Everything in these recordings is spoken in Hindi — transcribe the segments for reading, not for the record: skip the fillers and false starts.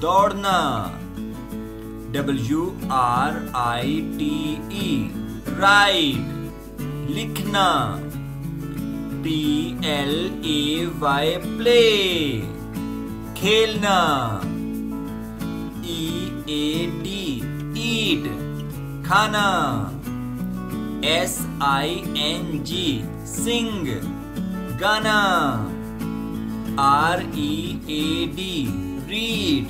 दौड़ना। WRITE राइट, लिखना। PLAY प्ले, खेलना। EAT ईट, खाना। SING सिंग, गाना। READ रीड,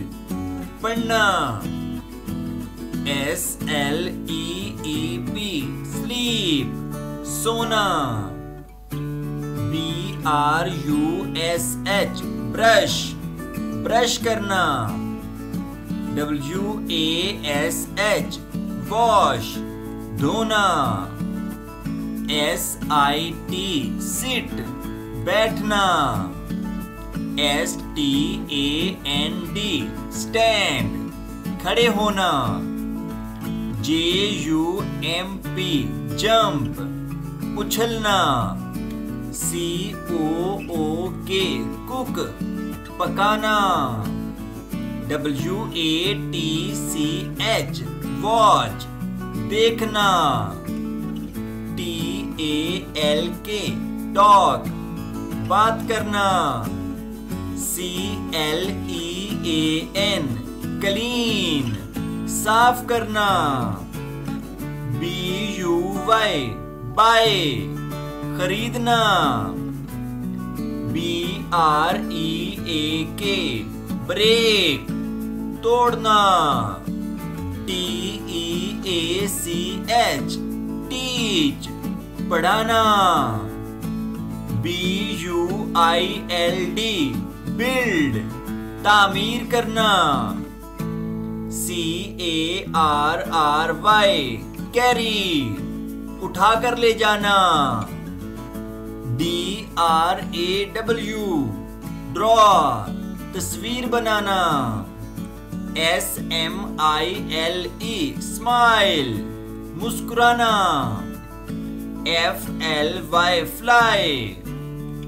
पढ़ना। SLEEP स्लीप, सोना। BRUSH ब्रश, ब्रश करना। WASH वॉश, धोना। SIT सिट, बैठना। STAND स्टैंड, खड़े होना। JUMP जंप, उछलना। COOK कुक, पकाना। WATCH वॉच, देखना। TALK टॉक, बात करना। CLEAN क्लीन, साफ करना। BUY बाय, खरीदना। BREAK ब्रेक, तोड़ना। TEACH टीच, पढ़ाना। BUILD बिल्ड, तामीर करना। CARRY कैरी, उठा कर ले जाना। DRAW ड्रॉ, तस्वीर बनाना। SMILE स्माइल, मुस्कुराना। FLY फ्लाई,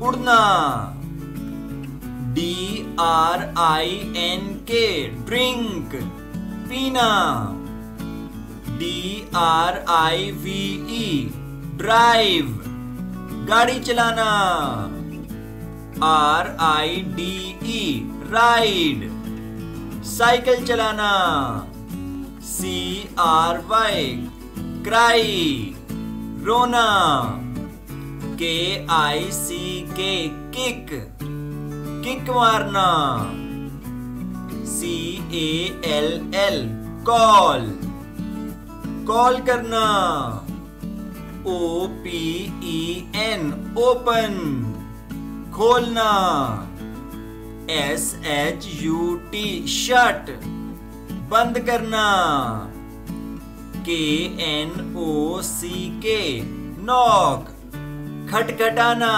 उड़ना। DRINK ड्रिंक, पीना। DRIVE ड्राइव, गाड़ी चलाना। RIDE राइड, साइकिल चलाना। CRY क्राई, रोना। KICK किक, किक मारना। CALL कॉल, कॉल करना। OPEN ओपन, खोलना। SHUT शट, बंद करना। KNOCK knock, खटखटाना।